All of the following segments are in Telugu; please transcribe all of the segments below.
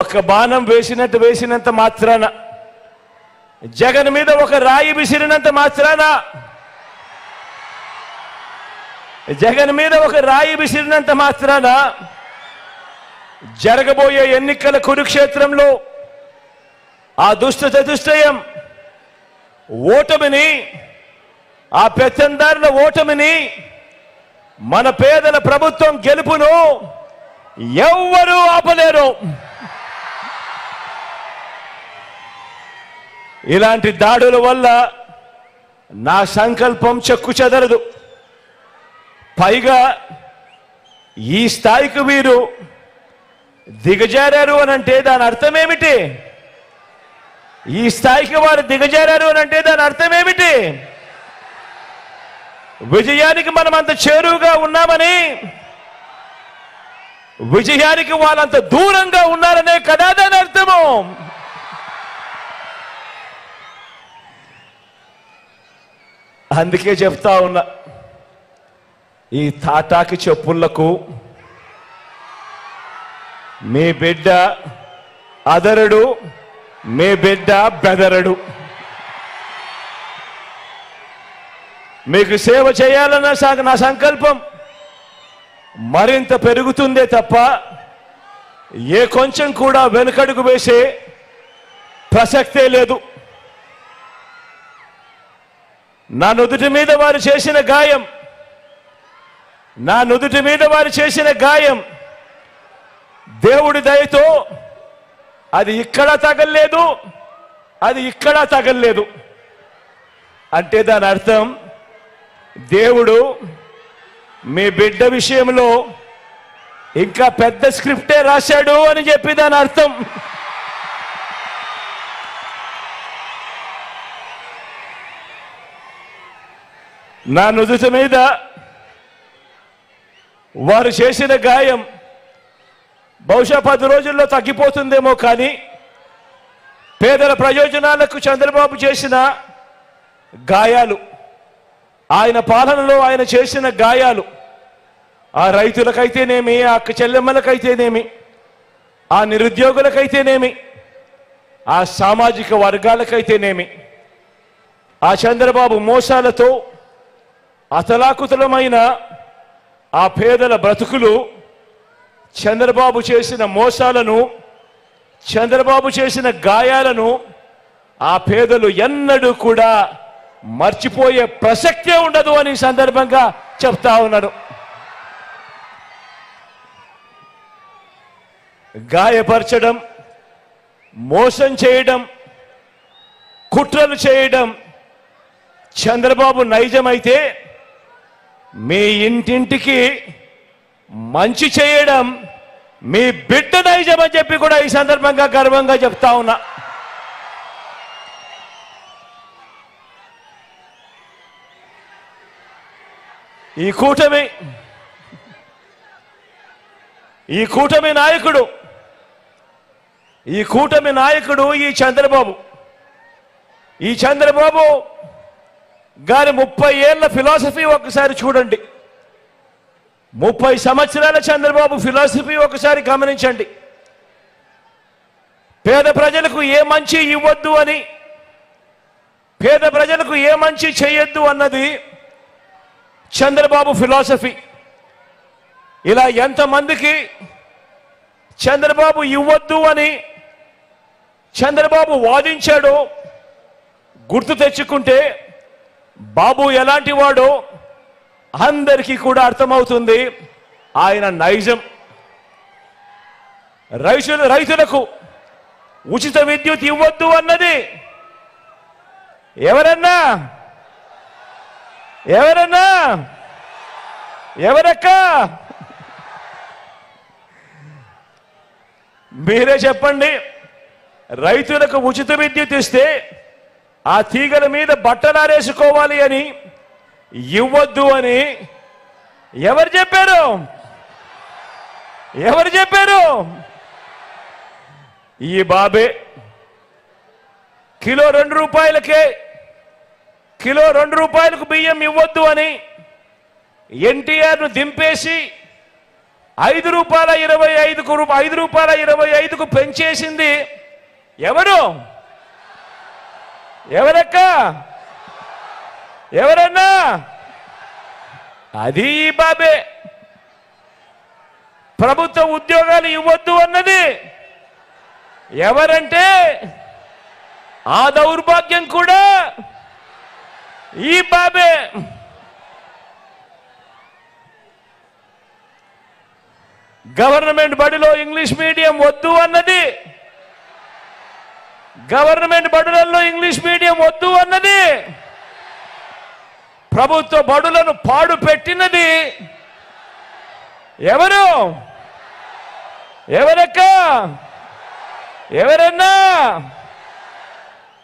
ఒక బాణం వేసినంత మాత్రాన, జగన్ మీద ఒక రాయి విసిరినంత మాత్రాన, జగన్ మీద ఒక రాయి విసిరినంత మాత్రాన జరగబోయే ఎన్నికల కురుక్షేత్రంలో ఆ దుష్ట చతుష్టయం ఓటమిని, ఆ పెత్తందారుల ఓటమిని, మన పేదల ప్రభుత్వం గెలుపును ఎవ్వరూ ఆపలేరు. ఇలాంటి దాడుల వల్ల నా సంకల్పం చెక్కు చెదరదు. పైగా ఈ స్థాయికి వీరు దిగజారారు అనంటే దాని అర్థం ఏమిటి? ఈ స్థాయికి వారు దిగజారారు అనంటే దాని అర్థం ఏమిటి? విజయానికి మనం అంత చేరువుగా ఉన్నామని, విజయానికి వాళ్ళంత దూరంగా ఉన్నారనే కదా దాని అర్థము. అందుకే చెప్తా ఉన్నా, ఈ తాటాకి చెప్పులకు మీ బిడ్డ అదరడు, మీ బిడ్డ బెదరడు. మీకు సేవ చేయాలన్న నా సంకల్పం మరింత పెరుగుతుందే తప్ప ఏ కొంచెం కూడా వెనుకడుగు వేసే ప్రసక్తే లేదు. నా నుదుటి మీద వారు చేసిన గాయం, నా నుదుటి మీద వారు చేసిన గాయం దేవుడి దయతో అది ఇక్కడ తగల్లేదు, అది ఇక్కడ తగల్లేదు. అంటే దాని అర్థం దేవుడు మీ బిడ్డ విషయంలో ఇంకా పెద్ద స్క్రిప్టే రాశాడు అని చెప్పి దాని అర్థం. నా నుదుటి మీద వారు చేసిన గాయం బహుశా 10 రోజుల్లో తగ్గిపోతుందేమో, కానీ పేదల ప్రయోజనాలకు చంద్రబాబు చేసిన గాయాలు, ఆయన పాలనలో ఆయన చేసిన గాయాలు, ఆ రైతులకైతేనేమి, ఆ అక్క చెల్లెమ్మలకైతేనేమి, ఆ నిరుద్యోగులకైతేనేమి, ఆ సామాజిక వర్గాలకైతేనేమి, ఆ చంద్రబాబు మోసాలతో అతలాకుతలమైన ఆ పేదల బ్రతుకులు, చంద్రబాబు చేసిన మోసాలను, చంద్రబాబు చేసిన గాయాలను ఆ పేదలు ఎన్నడూ కూడా మర్చిపోయే ప్రసక్తే ఉండదు అని సందర్భంగా చెప్తా ఉన్నాడు. గాయపరచడం, మోసం చేయడం, కుట్రలు చేయడం చంద్రబాబు నైజమైతే, మీ ఇంటింటికి మంచి చేయడం మీ బిడ్డ నైజం అని చెప్పి కూడా ఈ సందర్భంగా గర్వంగా చెప్తా ఉన్నా. ఈ కూటమి నాయకుడు ఈ చంద్రబాబు గారి 30 ఏళ్ల ఫిలాసఫీ ఒకసారి చూడండి. 30 సంవత్సరాల చంద్రబాబు ఫిలాసఫీ ఒకసారి గమనించండి. పేద ప్రజలకు ఏ మంచి ఇవ్వద్దు అని, పేద ప్రజలకు ఏ మంచి చేయొద్దు అన్నది చంద్రబాబు ఫిలాసఫీ. ఇలా ఎంతమందికి చంద్రబాబు ఇవ్వద్దు అని చంద్రబాబు వాదించాడో గుర్తు తెచ్చుకుంటే బాబు ఎలాంటి వాడో అందరికీ కూడా అర్థమవుతుంది. ఆయన నైజం. రైతులకు ఉచిత విద్యుత్ ఇవ్వద్దు అన్నది ఎవరక్క మీరే చెప్పండి. రైతులకు ఉచిత విద్యుత్ ఇస్తే ఆ తీగల మీద బట్టలారేసుకోవాలి అని ఇవ్వద్దు అని ఎవరు చెప్పారు? ఈ బాబే. కిలో 2 రూపాయలకు బియ్యం ఇవ్వద్దు అని ఎన్టీఆర్ను దింపేసి ₹5.25కు పెంచేసింది ఎవరు? ఎవరక్క? ఎవరన్నా? అది ఈ బాబే. ప్రభుత్వ ఉద్యోగాలు ఇవ్వద్దు అన్నది ఎవరంటే ఆ దౌర్భాగ్యం కూడా ఈ బాబే. గవర్నమెంట్ బడిలో ఇంగ్లీష్ మీడియం వద్దు అన్నది, గవర్నమెంట్ బడులలో ఇంగ్లీష్ మీడియం వద్దు అన్నది, ప్రభుత్వ బడులను పాడు పెట్టినది ఎవరు? ఎవరక్క? ఎవరన్నా?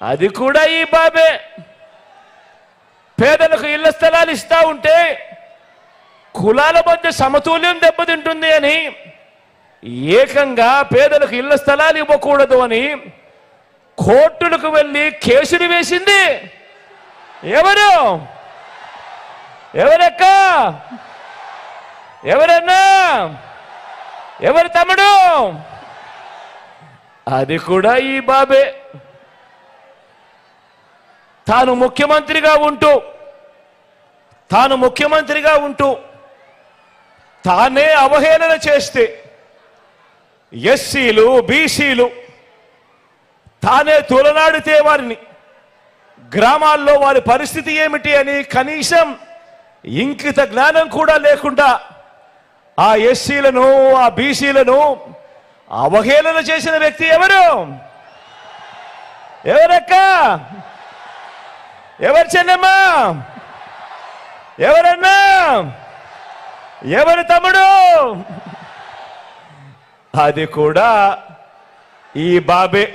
అది కూడా ఈ బాబే. పేదలకు ఇళ్ల స్థలాలు ఇస్తా ఉంటే కులాల మధ్య సమతుల్యం దెబ్బతింటుంది అని ఏకంగా పేదలకు ఇళ్ల స్థలాలు ఇవ్వకూడదు అని కోర్టులకు వెళ్ళి కేసులు వేసింది ఎవరు? ఎవరక్క? ఎవరన్నా? ఎవరు తమ్ముడు? అది కూడా ఈ బాబే. తాను ముఖ్యమంత్రిగా ఉంటూ తానే అవహేళన చేస్తే ఎస్సీలు బీసీలు తానే తొలనాడితే వారిని గ్రామాల్లో వారి పరిస్థితి ఏమిటి అని కనీసం ఇంకిత జ్ఞానం కూడా లేకుండా ఆ ఎస్సీలను ఆ బీసీలను అవహేళన చేసిన వ్యక్తి ఎవరు? ఎవరక్క? ఎవరు చెల్లెమ్మా? ఎవరన్నా? ఎవరు తమ్ముడు? అది కూడా ఈ బాబే.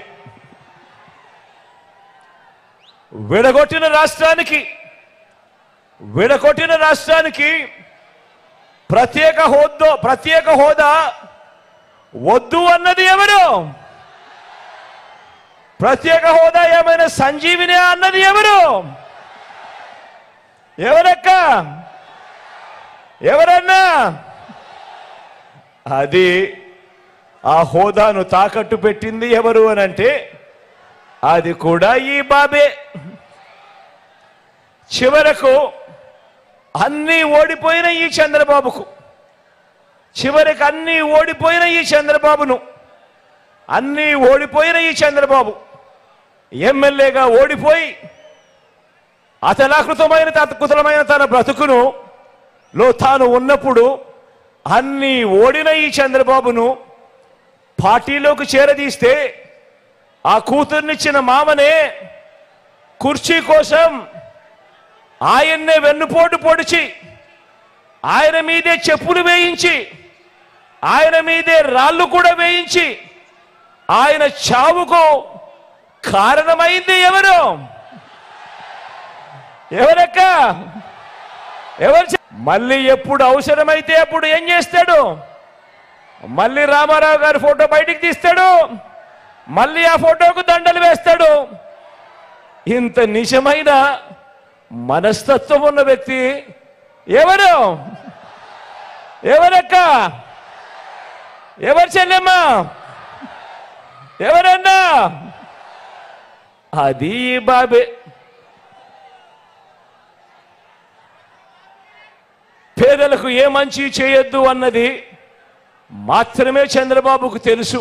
విడగొట్టిన రాష్ట్రానికి ప్రత్యేక హోదా వద్దు అన్నది ఎవరు? ప్రత్యేక హోదా ఏమైనా సంజీవిని అన్నది ఎవరు? ఎవరక్క? ఎవరన్నా? అది ఆ హోదాను తాకట్టు పెట్టింది ఎవరు అనంటే అది కూడా ఈ బాబే. చివరకు అన్నీ ఓడిపోయిన ఈ చంద్రబాబుకు, అన్నీ ఓడిపోయిన ఈ చంద్రబాబు ఎమ్మెల్యేగా ఓడిపోయి అతలాకృతమైన తన బ్రతుకును తాను ఉన్నప్పుడు అన్నీ ఓడిన ఈ చంద్రబాబును పార్టీలోకి చేరదీస్తే ఆ కూతుర్నిచ్చిన మామనే కుర్చీ కోసం ఆయన్నే వెన్నుపోటు పొడిచి ఆయన మీదే చెప్పులు వేయించి ఆయన మీదే రాళ్ళు కూడా వేయించి ఆయన చావుకు కారణమైంది ఎవరు? ఎవరక్క? ఎవరు? మళ్ళీ ఎప్పుడు అవసరమైతే అప్పుడు ఏం చేస్తాడు? మళ్ళీ రామారావు గారి ఫోటో బయటికి తీస్తాడు, మళ్ళీ ఆ ఫోటోకు దండలు వేస్తాడు. ఇంత నిజమైన మనస్తత్వం ఉన్న వ్యక్తి ఎవరు? ఎవరక్క? ఎవరు చెల్లెమ్మా? ఎవరన్నా? అది బాబే. పేదలకు ఏ మంచి చేయొద్దు అన్నది మాత్రమే చంద్రబాబుకు తెలుసు.